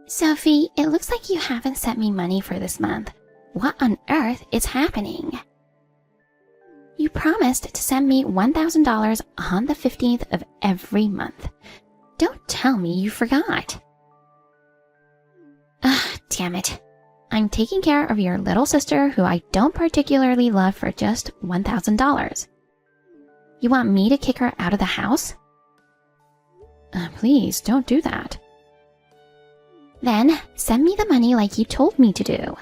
Sophie, it looks like you haven't sent me money for this month. What on earth is happening? You promised to send me $1,000 on the 15th of every month. Don't tell me you forgot. Damn it. I'm taking care of your little sister who I don't particularly love for just $1,000. You want me to kick her out of the house? Please, don't do that. Then, send me the money like you told me to do.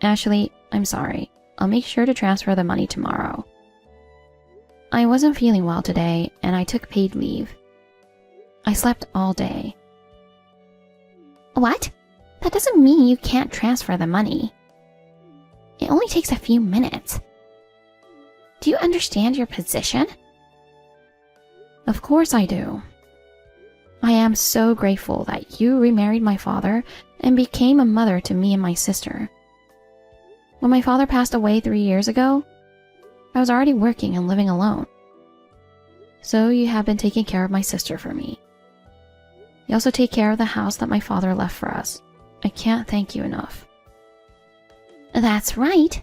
Ashley, I'm sorry. I'll make sure to transfer the money tomorrow. I wasn't feeling well today, and I took paid leave. I slept all day. What? That doesn't mean you can't transfer the money. It only takes a few minutes. Do you understand your position? Of course I do. I am so grateful that you remarried my father and became a mother to me and my sister. When my father passed away 3 years ago, I was already working and living alone. So you have been taking care of my sister for me. You also take care of the house that my father left for us. I can't thank you enough. That's right.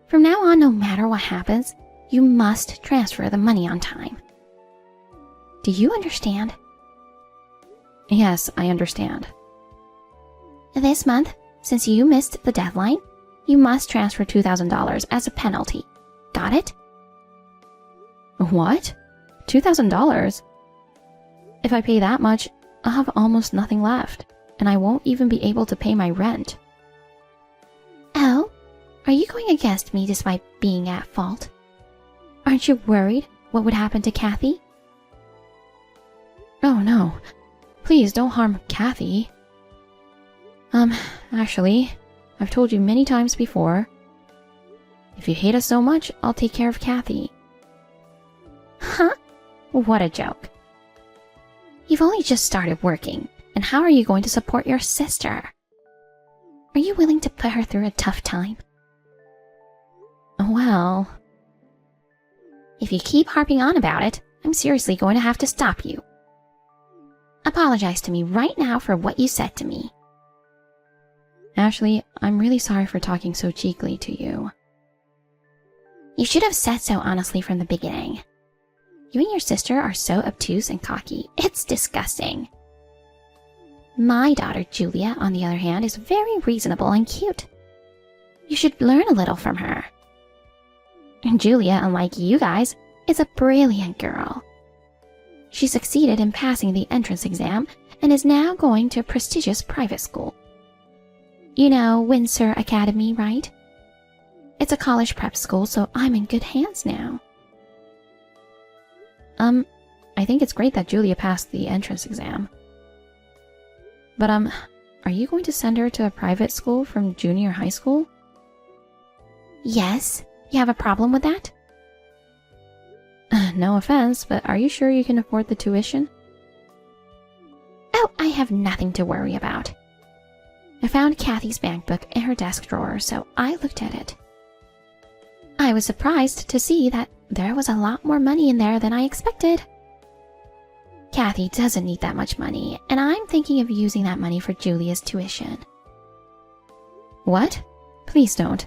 From now on, no matter what happens, you must transfer the money on time. Do you understand? Yes, I understand. This month, since you missed the deadline, you must transfer $2,000 as a penalty. Got it? What? $2,000? If I pay that much, I'll have almost nothing left, and I won't even be able to pay my rent. Oh? Are you going against me despite being at fault? Aren't you worried what would happen to Kathy? Oh no. Please don't harm Kathy. Actually, I've told you many times before. If you hate us so much, I'll take care of Kathy. Huh? What a joke. You've only just started working, and how are you going to support your sister? Are you willing to put her through a tough time? Well, if you keep harping on about it, I'm seriously going to have to stop you. Apologize to me right now for what you said to me. Ashley, I'm really sorry for talking so cheekily to you. You should have said so honestly from the beginning. You and your sister are so obtuse and cocky. It's disgusting. My daughter, Julia, on the other hand, is very reasonable and cute. You should learn a little from her. And Julia, unlike you guys, is a brilliant girl. She succeeded in passing the entrance exam and is now going to a prestigious private school. You know Windsor Academy, right? It's a college prep school, so I'm in good hands now. I think it's great that Julia passed the entrance exam. But, are you going to send her to a private school from junior high school? Yes. You have a problem with that? No offense, but are you sure you can afford the tuition? Oh, I have nothing to worry about. I found Kathy's bank book in her desk drawer, so I looked at it. I was surprised to see that there was a lot more money in there than I expected. Kathy doesn't need that much money, and I'm thinking of using that money for Julia's tuition. What? Please don't.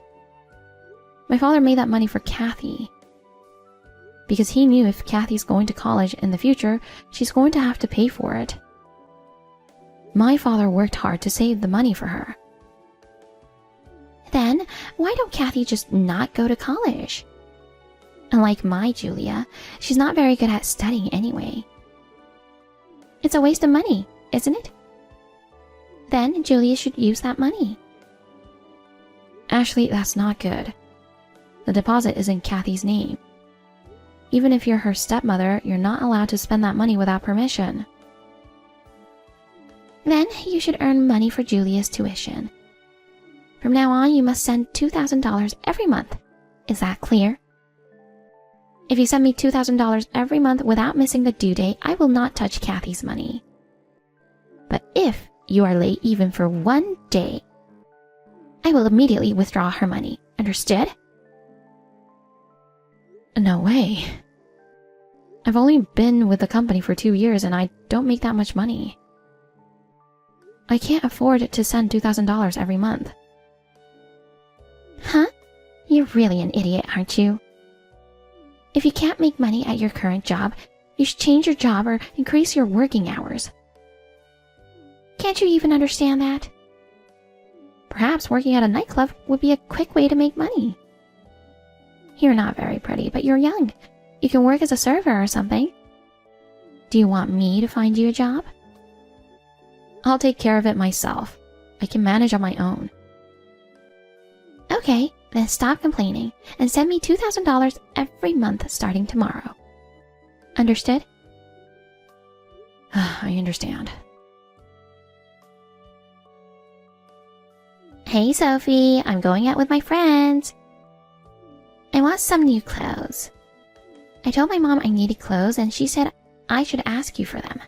My father made that money for Kathy. Because he knew if Kathy's going to college in the future, she's going to have to pay for it. My father worked hard to save the money for her. Then, why don't Kathy just not go to college? Unlike my Julia, she's not very good at studying anyway. It's a waste of money, isn't it? Then Julia should use that money. Ashley, that's not good. The deposit is in Kathy's name. Even if you're her stepmother, you're not allowed to spend that money without permission. Then you should earn money for Julia's tuition. From now on, you must send $2,000 every month. Is that clear? If you send me $2,000 every month without missing the due date, I will not touch Kathy's money. But if you are late even for 1 day, I will immediately withdraw her money. Understood? No way. I've only been with the company for 2 years and I don't make that much money. I can't afford to send $2,000 every month. Huh? You're really an idiot, aren't you? If you can't make money at your current job, you should change your job or increase your working hours. Can't you even understand that? Perhaps working at a nightclub would be a quick way to make money. You're not very pretty, but you're young. You can work as a server or something. Do you want me to find you a job? I'll take care of it myself. I can manage on my own. Okay, then stop complaining and send me $2,000 every month starting tomorrow. Understood? I understand. Hey Sophie, I'm going out with my friends. I want some new clothes. I told my mom I needed clothes and she said I should ask you for them.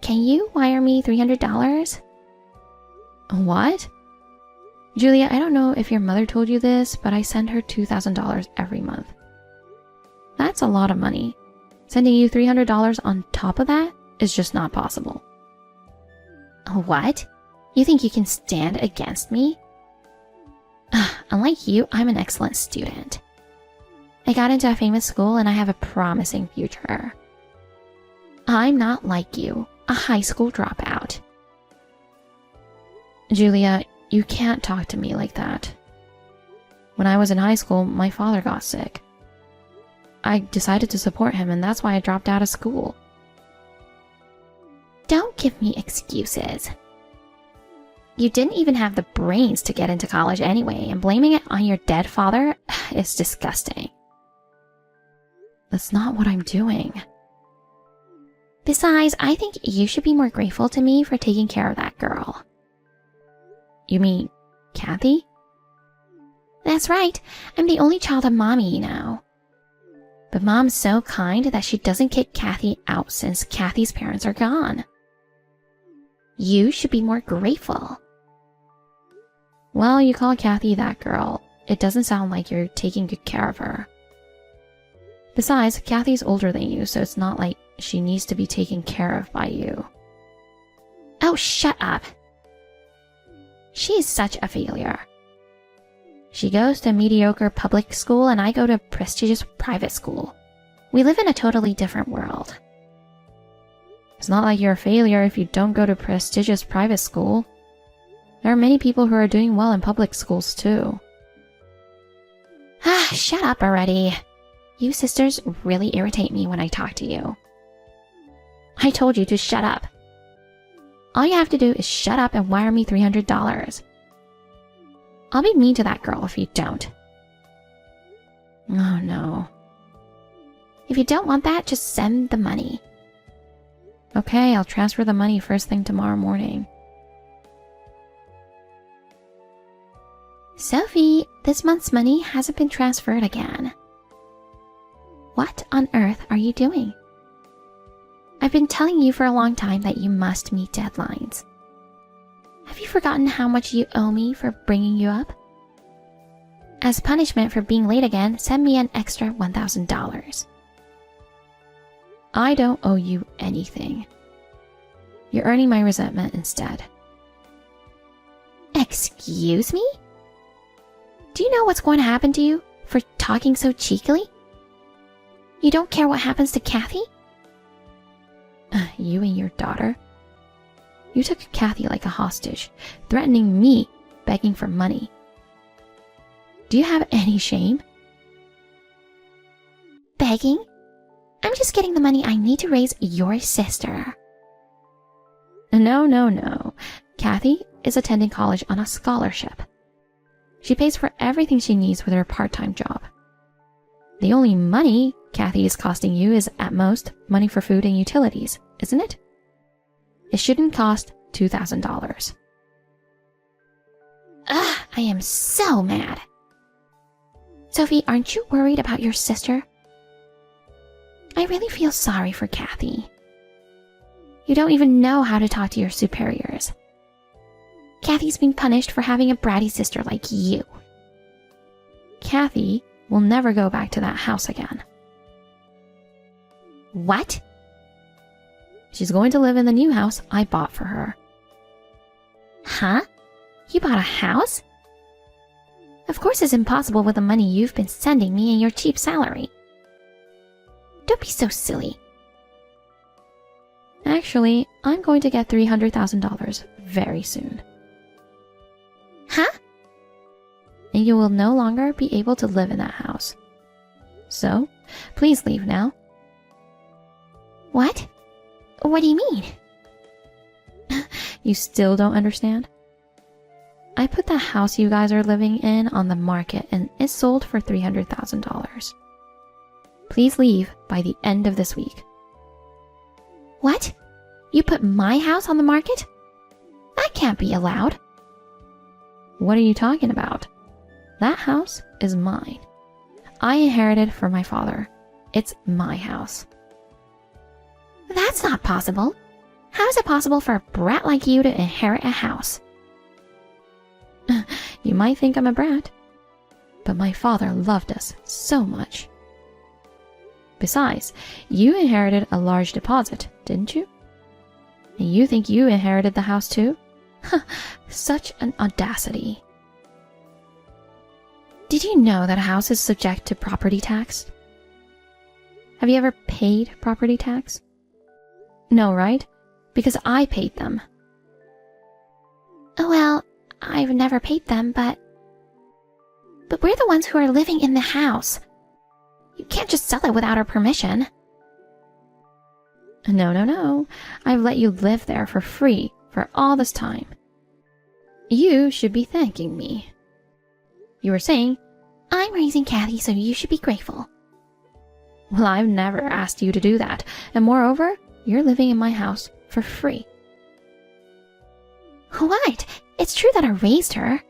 Can you wire me $300? What? Julia, I don't know if your mother told you this, but I send her $2,000 every month. That's a lot of money. Sending you $300 on top of that is just not possible. What? You think you can stand against me? Unlike you, I'm an excellent student. I got into a famous school and I have a promising future. I'm not like you, a high school dropout. Julia, you can't talk to me like that. When I was in high school, my father got sick. I decided to support him and that's why I dropped out of school. Don't give me excuses. You didn't even have the brains to get into college anyway, and blaming it on your dead father is disgusting. That's not what I'm doing. Besides, I think you should be more grateful to me for taking care of that girl. You mean Kathy? That's right. I'm the only child of Mommy now. But Mom's so kind that she doesn't kick Kathy out since Kathy's parents are gone. You should be more grateful. Well, you call Kathy that girl. It doesn't sound like you're taking good care of her. Besides, Kathy's older than you, so it's not like she needs to be taken care of by you. Oh, shut up. She's such a failure. She goes to mediocre public school and I go to prestigious private school. We live in a totally different world. It's not like you're a failure if you don't go to prestigious private school. There are many people who are doing well in public schools too. Shut up already. You sisters really irritate me when I talk to you. I told you to shut up. All you have to do is shut up and wire me $300. I'll be mean to that girl if you don't. Oh no. If you don't want that, just send the money. Okay, I'll transfer the money first thing tomorrow morning. Sophie, this month's money hasn't been transferred again. What on earth are you doing? I've been telling you for a long time that you must meet deadlines. Have you forgotten how much you owe me for bringing you up? As punishment for being late again, send me an extra $1,000. I don't owe you anything. You're earning my resentment instead. Excuse me? Do you know what's going to happen to you for talking so cheekily? You don't care what happens to Kathy? You and your daughter? You took Kathy like a hostage, threatening me, begging for money. Do you have any shame? Begging? I'm just getting the money I need to raise your sister. No. Kathy is attending college on a scholarship. She pays for everything she needs with her part-time job. The only money Kathy is costing you is, at most, money for food and utilities, isn't it? It shouldn't cost $2,000. Ugh, I am so mad. Sophie, aren't you worried about your sister? I really feel sorry for Kathy. You don't even know how to talk to your superiors. Kathy's been punished for having a bratty sister like you. Kathy will never go back to that house again. What? She's going to live in the new house I bought for her. Huh? You bought a house? Of course it's impossible with the money you've been sending me and your cheap salary. Don't be so silly. Actually, I'm going to get $300,000 very soon. Huh? And you will no longer be able to live in that house. So, please leave now. What? What do you mean? You still don't understand? I put the house you guys are living in on the market and it sold for $300,000. Please leave by the end of this week. What? You put my house on the market? That can't be allowed. What are you talking about? That house is mine. I inherited from my father. It's my house. That's not possible. How is it possible for a brat like you to inherit a house? You might think I'm a brat, but my father loved us so much. Besides, you inherited a large deposit, didn't you? And you think you inherited the house too? Such an audacity. Did you know that a house is subject to property tax? Have you ever paid property tax? No, right? Because I paid them. Well, I've never paid them, but we're the ones who are living in the house. You can't just sell it without our permission. No. I've let you live there for free for all this time. You should be thanking me. You were saying, I'm raising Kathy, so you should be grateful. Well, I've never asked you to do that, and moreover, you're living in my house for free. What? It's true that I raised her.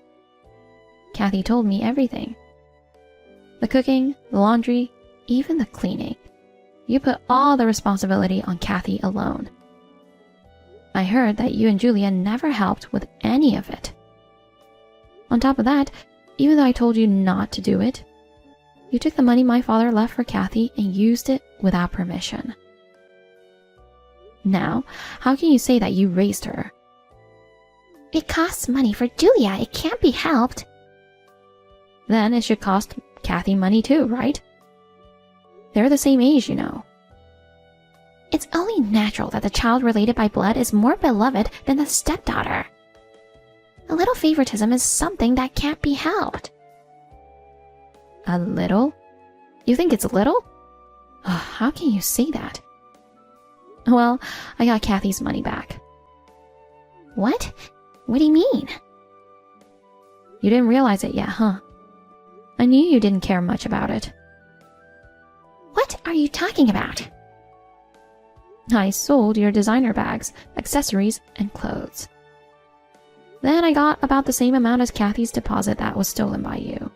Kathy told me everything. The cooking, the laundry, even the cleaning. You put all the responsibility on Kathy alone. I heard that you and Julia never helped with any of it. On top of that, even though I told you not to do it, you took the money my father left for Kathy and used it without permission. Now, how can you say that you raised her? It costs money for Julia. It can't be helped. Then it should cost Kathy money too, right? They're the same age, you know. It's only natural that the child related by blood is more beloved than the stepdaughter. A little favoritism is something that can't be helped. A little? You think it's little? Oh, how can you say that? Well, I got Kathy's money back. What? What do you mean? You didn't realize it yet, huh? I knew you didn't care much about it. What are you talking about? I sold your designer bags, accessories, and clothes. Then I got about the same amount as Kathy's deposit that was stolen by you.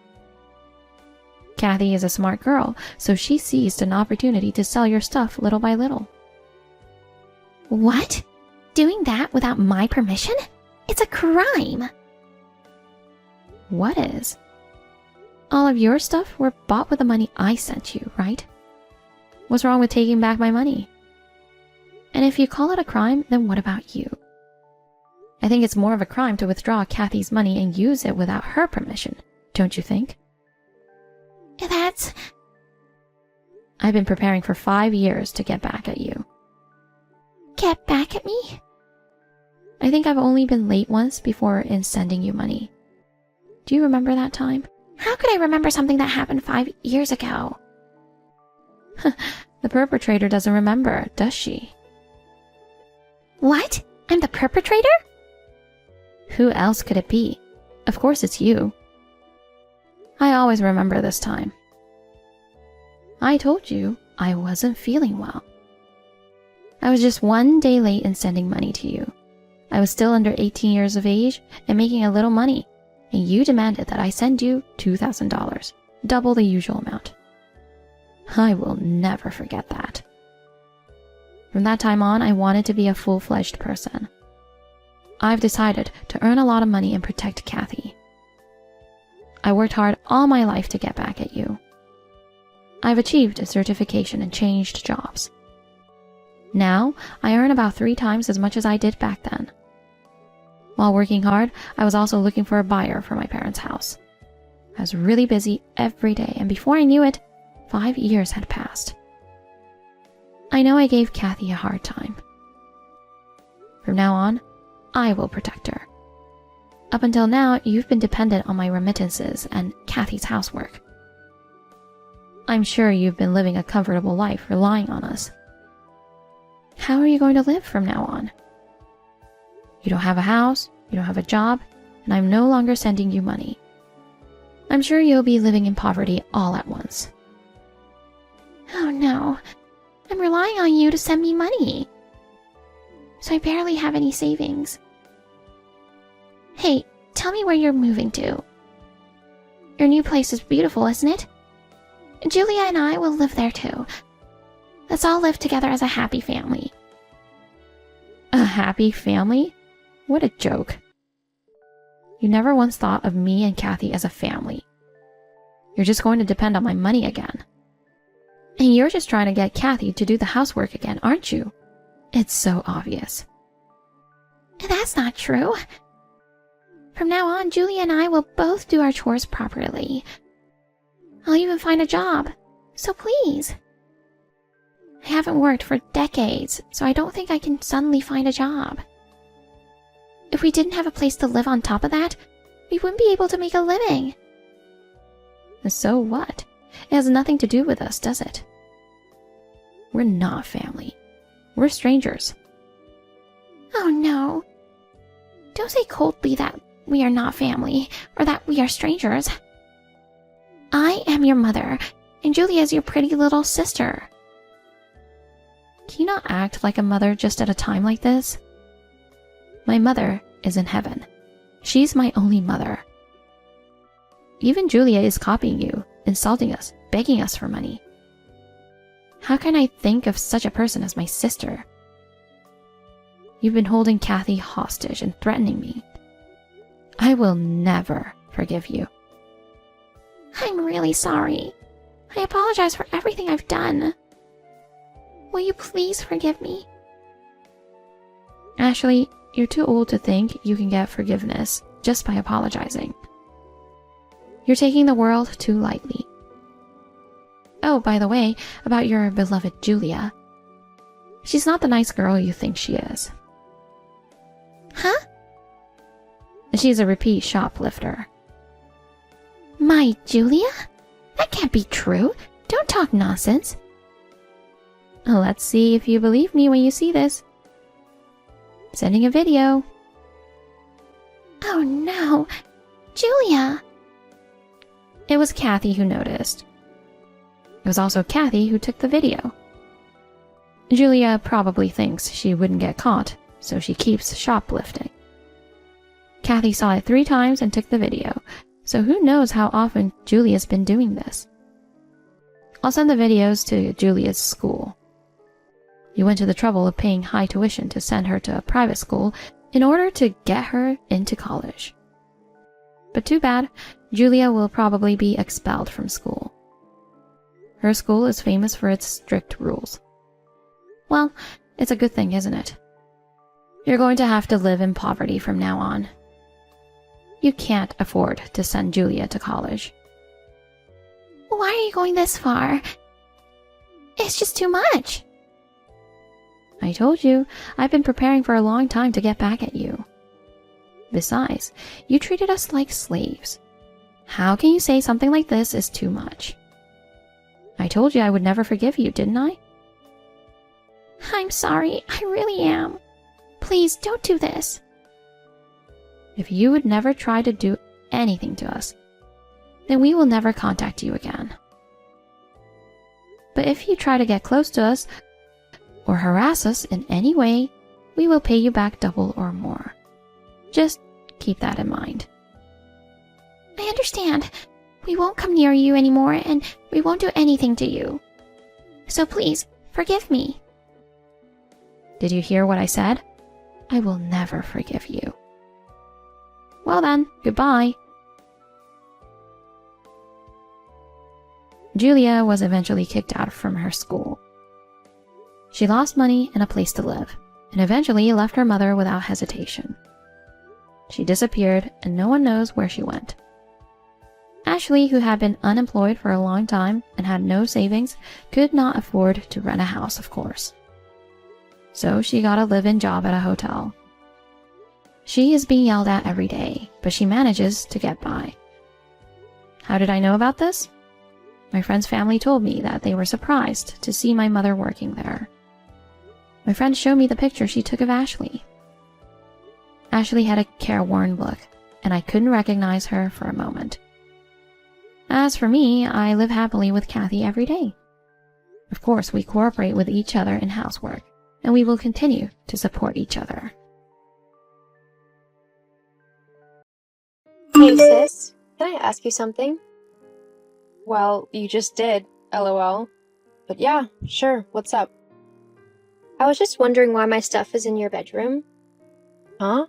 Kathy is a smart girl, so she seized an opportunity to sell your stuff little by little. What? Doing that without my permission? It's a crime! What is? All of your stuff were bought with the money I sent you, right? What's wrong with taking back my money? And if you call it a crime, then what about you? I think it's more of a crime to withdraw Kathy's money and use it without her permission, don't you think? That's... I've been preparing for 5 years to get back at you. Get back at me? I think I've only been late once before in sending you money. Do you remember that time? How could I remember something that happened 5 years ago? The perpetrator doesn't remember, does she? What? I'm the perpetrator? Who else could it be? Of course it's you. I always remember this time. I told you I wasn't feeling well. I was just 1 day late in sending money to you. I was still under 18 years of age and making a little money, and you demanded that I send you $2,000, double the usual amount. I will never forget that. From that time on, I wanted to be a full-fledged person. I've decided to earn a lot of money and protect Kathy. I worked hard all my life to get back at you. I've achieved a certification and changed jobs. Now, I earn about 3 times as much as I did back then. While working hard, I was also looking for a buyer for my parents' house. I was really busy every day, and before I knew it, 5 years had passed. I know I gave Kathy a hard time. From now on, I will protect her. Up until now, you've been dependent on my remittances and Kathy's housework. I'm sure you've been living a comfortable life relying on us. How are you going to live from now on? You don't have a house, you don't have a job, and I'm no longer sending you money. I'm sure you'll be living in poverty all at once. Oh no, I'm relying on you to send me money. So I barely have any savings. Hey, tell me where you're moving to. Your new place is beautiful, isn't it? Julia and I will live there too. Let's all live together as a happy family. A happy family? What a joke. You never once thought of me and Kathy as a family. You're just going to depend on my money again. And you're just trying to get Kathy to do the housework again, aren't you? It's so obvious. That's not true. From now on, Julia and I will both do our chores properly. I'll even find a job, so please. I haven't worked for decades, so I don't think I can suddenly find a job. If we didn't have a place to live on top of that, we wouldn't be able to make a living. So what? It has nothing to do with us, does it? We're not family. We're strangers. Oh no. Don't say coldly that we are not family, or that we are strangers. I am your mother, and Julia is your pretty little sister. Can you not act like a mother just at a time like this? My mother is in heaven. She's my only mother. Even Julia is copying you, insulting us, begging us for money. How can I think of such a person as my sister? You've been holding Kathy hostage and threatening me. I will never forgive you. I'm really sorry. I apologize for everything I've done. Will you please forgive me? Ashley, you're too old to think you can get forgiveness just by apologizing. You're taking the world too lightly. Oh, by the way, about your beloved Julia. She's not the nice girl you think she is. Huh? She's a repeat shoplifter. My Julia? That can't be true. Don't talk nonsense. Let's see if you believe me when you see this. Sending a video. Oh no, Julia! It was Kathy who noticed. It was also Kathy who took the video. Julia probably thinks she wouldn't get caught, so she keeps shoplifting. Kathy saw it 3 times and took the video, so who knows how often Julia's been doing this. I'll send the videos to Julia's school. You went to the trouble of paying high tuition to send her to a private school in order to get her into college. But too bad, Julia will probably be expelled from school. Her school is famous for its strict rules. Well, it's a good thing, isn't it? You're going to have to live in poverty from now on. You can't afford to send Julia to college. Why are you going this far? It's just too much. I told you, I've been preparing for a long time to get back at you. Besides, you treated us like slaves. How can you say something like this is too much? I told you I would never forgive you, didn't I? I'm sorry, I really am. Please don't do this. If you would never try to do anything to us, then we will never contact you again. But if you try to get close to us or harass us in any way, we will pay you back double or more. Just keep that in mind. I understand. We won't come near you anymore and we won't do anything to you. So please, forgive me. Did you hear what I said? I will never forgive you. Well then, goodbye. Julia was eventually kicked out from her school. She lost money and a place to live, and eventually left her mother without hesitation. She disappeared, and no one knows where she went. Ashley, who had been unemployed for a long time and had no savings, could not afford to rent a house, of course. So she got a live-in job at a hotel. She is being yelled at every day, but she manages to get by. How did I know about this? My friend's family told me that they were surprised to see my mother working there. My friend showed me the picture she took of Ashley. Ashley had a careworn look, and I couldn't recognize her for a moment. As for me, I live happily with Kathy every day. Of course, we cooperate with each other in housework, and we will continue to support each other. Hey sis, can I ask you something? Well, you just did, LOL. But yeah, sure, what's up? I was just wondering why my stuff is in your bedroom. Huh?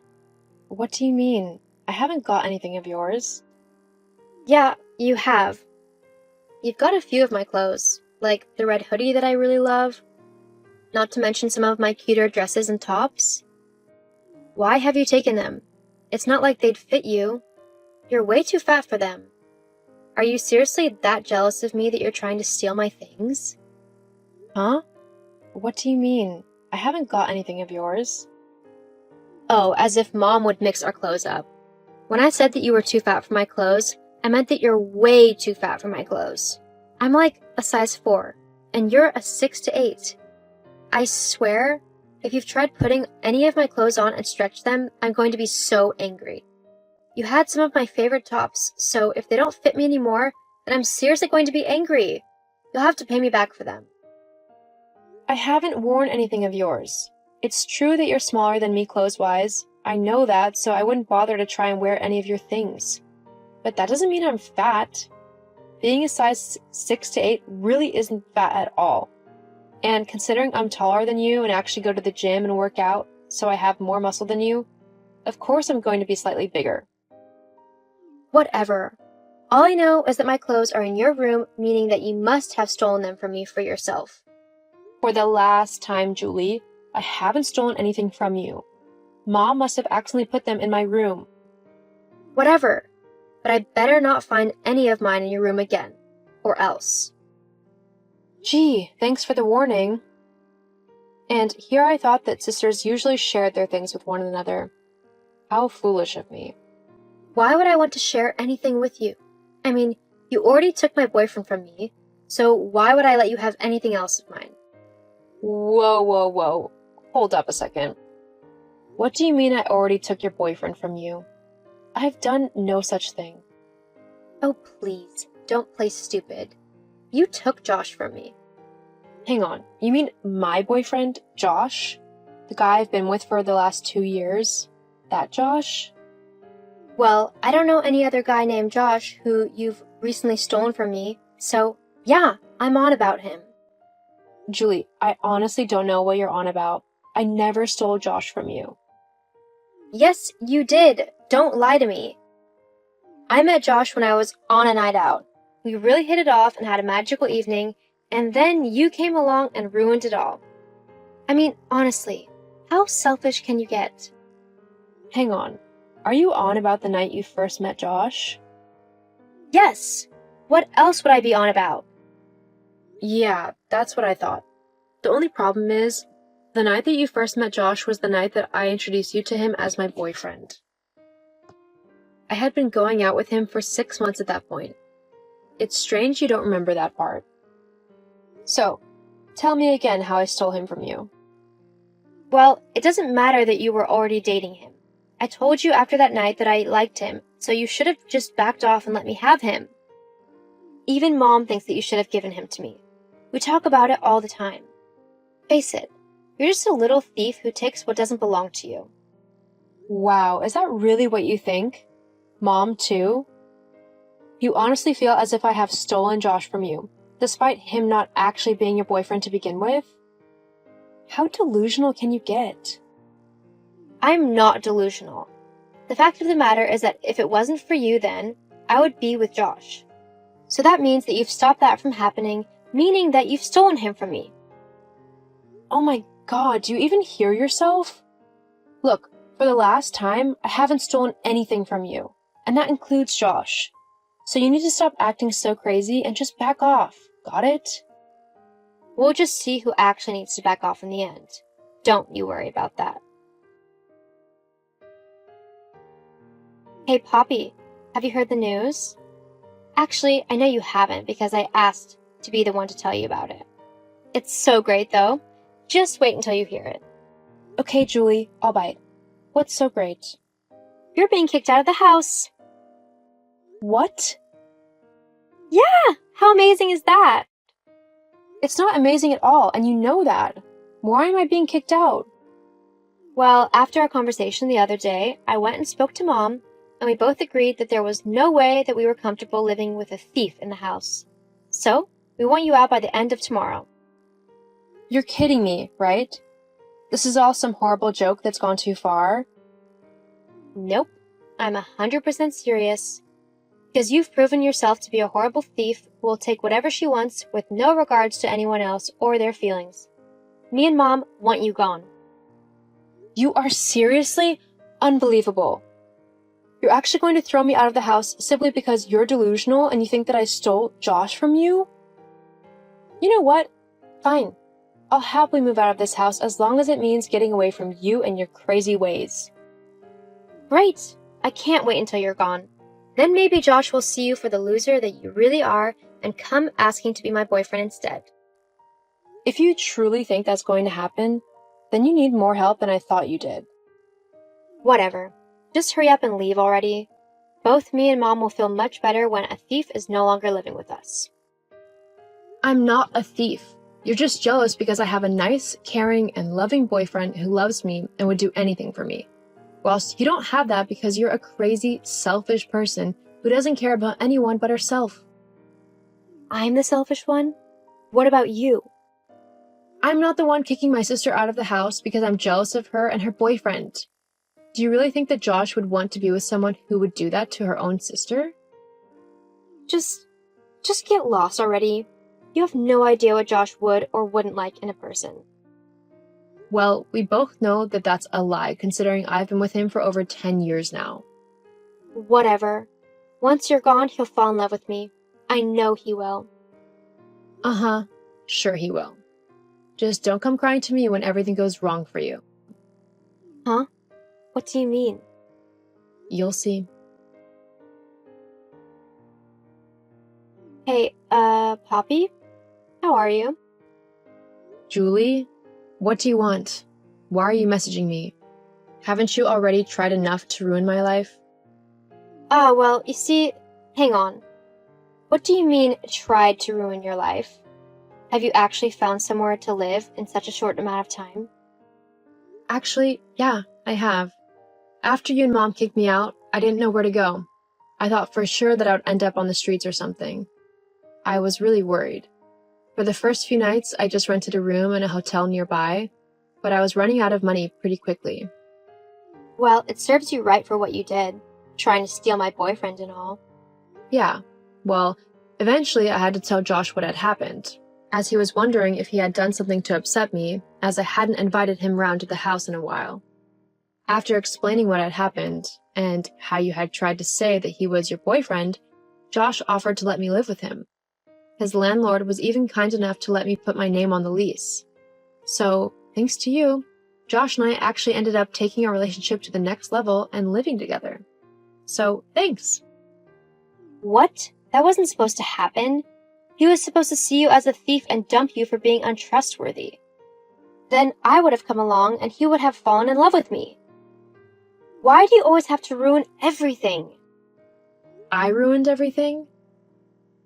What do you mean? I haven't got anything of yours. Yeah, you have. You've got a few of my clothes, like the red hoodie that I really love, not to mention some of my cuter dresses and tops. Why have you taken them? It's not like they'd fit you. You're way too fat for them. Are you seriously that jealous of me that you're trying to steal my things? Huh? What do you mean? I haven't got anything of yours. Oh, as if Mom would mix our clothes up. When I said that you were too fat for my clothes, I meant that you're way too fat for my clothes. I'm like a size 4, and you're a 6 to 8. I swear, if you've tried putting any of my clothes on and stretched them, I'm going to be so angry. You had some of my favorite tops, so if they don't fit me anymore, then I'm seriously going to be angry. You'll have to pay me back for them. I haven't worn anything of yours. It's true that you're smaller than me clothes-wise. I know that, so I wouldn't bother to try and wear any of your things. But that doesn't mean I'm fat. Being a size 6 to 8 really isn't fat at all. And considering I'm taller than you and actually go to the gym and work out, so I have more muscle than you, of course I'm going to be slightly bigger. Whatever. All I know is that my clothes are in your room, meaning that you must have stolen them from me for yourself. For the last time, Julie, I haven't stolen anything from you. Mom must have accidentally put them in my room. Whatever. But I better not find any of mine in your room again. Or else. Gee, thanks for the warning. And here I thought that sisters usually shared their things with one another. How foolish of me. Why would I want to share anything with you? I mean, you already took my boyfriend from me, so why would I let you have anything else of mine? Whoa. Hold up a second. What do you mean I already took your boyfriend from you? I've done no such thing. Oh, please, don't play stupid. You took Josh from me. Hang on, you mean my boyfriend, Josh? The guy I've been with for the last 2 years? That Josh? Well, I don't know any other guy named Josh who you've recently stolen from me, so yeah, I'm on about him. Julie, I honestly don't know what you're on about. I never stole Josh from you. Yes, you did. Don't lie to me. I met Josh when I was on a night out. We really hit it off and had a magical evening, and then you came along and ruined it all. I mean, honestly, how selfish can you get? Hang on. Are you on about the night you first met Josh? Yes. What else would I be on about? Yeah, that's what I thought. The only problem is, the night that you first met Josh was the night that I introduced you to him as my boyfriend. I had been going out with him for 6 months at that point. It's strange you don't remember that part. So, tell me again how I stole him from you. Well, it doesn't matter that you were already dating him. I told you after that night that I liked him, so you should have just backed off and let me have him. Even Mom thinks that you should have given him to me. We talk about it all the time. Face it, you're just a little thief who takes what doesn't belong to you. Wow, is that really what you think? Mom, too? You honestly feel as if I have stolen Josh from you, despite him not actually being your boyfriend to begin with? How delusional can you get? I'm not delusional. The fact of the matter is that if it wasn't for you then, I would be with Josh. So that means that you've stopped that from happening, meaning that you've stolen him from me. Oh my god, do you even hear yourself? Look, For the last time, I haven't stolen anything from you, and that includes Josh. So you need to stop acting so crazy and just back off. Got it? We'll just see who actually needs to back off in the end. Don't you worry about that. Hey, Poppy, have you heard the news? Actually, I know you haven't because I asked to be the one to tell you about it. It's so great, though. Just wait until you hear it. Okay, Julie, I'll bite. What's so great? You're being kicked out of the house. What? Yeah! How amazing is that? It's not amazing at all, and you know that. Why am I being kicked out? Well, after our conversation the other day, I went and spoke to Mom, and we both agreed that there was no way that we were comfortable living with a thief in the house. So, we want you out by the end of tomorrow. You're kidding me, right? This is all some horrible joke that's gone too far? Nope. I'm 100% serious. Because you've proven yourself to be a horrible thief who will take whatever she wants with no regards to anyone else or their feelings. Me and Mom want you gone. You are seriously unbelievable. You're actually going to throw me out of the house simply because you're delusional and you think that I stole Josh from you? You know what? Fine. I'll happily move out of this house as long as it means getting away from you and your crazy ways. Great! I can't wait until you're gone. Then maybe Josh will see you for the loser that you really are and come asking to be my boyfriend instead. If you truly think that's going to happen, then you need more help than I thought you did. Whatever. Just hurry up and leave already. Both me and Mom will feel much better when a thief is no longer living with us. I'm not a thief. You're just jealous because I have a nice, caring, and loving boyfriend who loves me and would do anything for me. Whilst you don't have that because you're a crazy, selfish person who doesn't care about anyone but herself. I'm the selfish one? What about you? I'm not the one kicking my sister out of the house because I'm jealous of her and her boyfriend. Do you really think that Josh would want to be with someone who would do that to her own sister? Just get lost already. You have no idea what Josh would or wouldn't like in a person. Well, we both know that that's a lie, considering I've been with him for over 10 years now. Whatever. Once you're gone, he'll fall in love with me. I know he will. Uh-huh. Sure he will. Just don't come crying to me when everything goes wrong for you. Huh? What do you mean? You'll see. Hey, Poppy? How are you? Julie? What do you want? Why are you messaging me? Haven't you already tried enough to ruin my life? Well, you see, hang on. What do you mean, tried to ruin your life? Have you actually found somewhere to live in such a short amount of time? Actually, yeah, I have. After you and Mom kicked me out, I didn't know where to go. I thought for sure that I would end up on the streets or something. I was really worried. For the first few nights, I just rented a room in a hotel nearby, but I was running out of money pretty quickly. Well, it serves you right for what you did, trying to steal my boyfriend and all. Yeah, well, eventually I had to tell Josh what had happened, as he was wondering if he had done something to upset me, as I hadn't invited him round to the house in a while. After explaining what had happened, and how you had tried to say that he was your boyfriend, Josh offered to let me live with him. His landlord was even kind enough to let me put my name on the lease. So, thanks to you, Josh and I actually ended up taking our relationship to the next level and living together. So, thanks. What? That wasn't supposed to happen. He was supposed to see you as a thief and dump you for being untrustworthy. Then I would have come along and he would have fallen in love with me. Why do you always have to ruin everything? I ruined everything?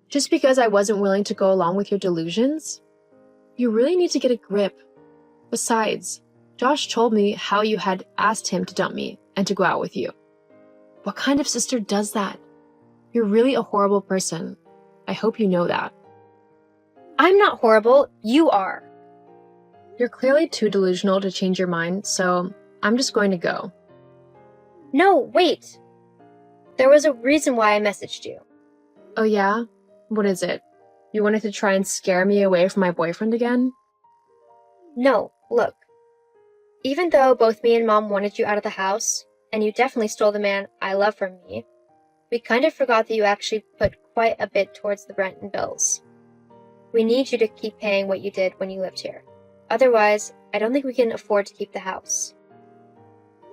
Just because I wasn't willing to go along with your delusions? You really need to get a grip. Besides, Josh told me how you had asked him to dump me and to go out with you. What kind of sister does that? You're really a horrible person. I hope you know that. I'm not horrible, you are. You're clearly too delusional to change your mind, so I'm just going to go. No, wait. There was a reason why I messaged you. Oh yeah? What is it? You wanted to try and scare me away from my boyfriend again? No, look. Even though both me and Mom wanted you out of the house, and you definitely stole the man I love from me, we kind of forgot that you actually put quite a bit towards the rent and bills. We need you to keep paying what you did when you lived here. Otherwise, I don't think we can afford to keep the house.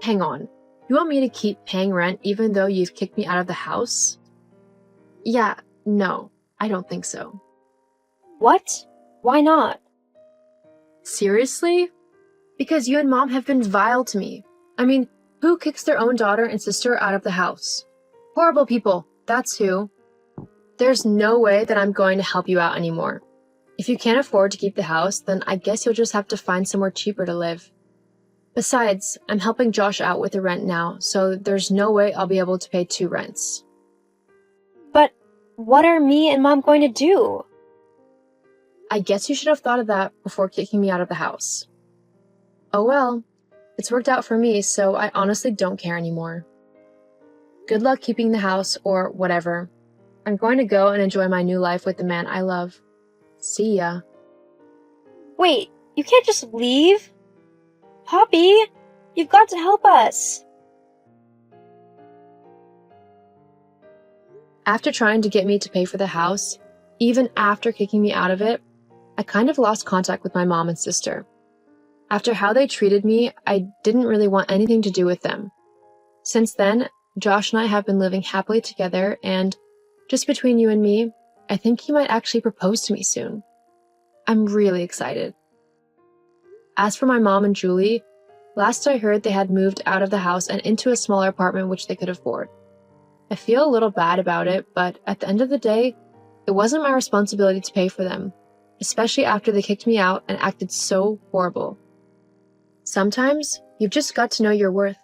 Hang on. You want me to keep paying rent even though you've kicked me out of the house? Yeah, no, I don't think so. What? Why not? Seriously? Because you and Mom have been vile to me. I mean, who kicks their own daughter and sister out of the house? Horrible people, that's who. There's no way that I'm going to help you out anymore. If you can't afford to keep the house, then I guess you'll just have to find somewhere cheaper to live. Besides, I'm helping Josh out with the rent now, so there's no way I'll be able to pay 2 rents. But what are me and Mom going to do? I guess you should have thought of that before kicking me out of the house. Oh well, it's worked out for me, so I honestly don't care anymore. Good luck keeping the house or whatever. I'm going to go and enjoy my new life with the man I love. See ya. Wait, you can't just leave? Poppy, you've got to help us. After trying to get me to pay for the house, even after kicking me out of it, I kind of lost contact with my mom and sister. After how they treated me, I didn't really want anything to do with them. Since then, Josh and I have been living happily together, and just between you and me, I think he might actually propose to me soon. I'm really excited. As for my mom and Julie, last I heard they had moved out of the house and into a smaller apartment which they could afford. I feel a little bad about it, but at the end of the day, it wasn't my responsibility to pay for them, especially after they kicked me out and acted so horrible. Sometimes, you've just got to know your worth.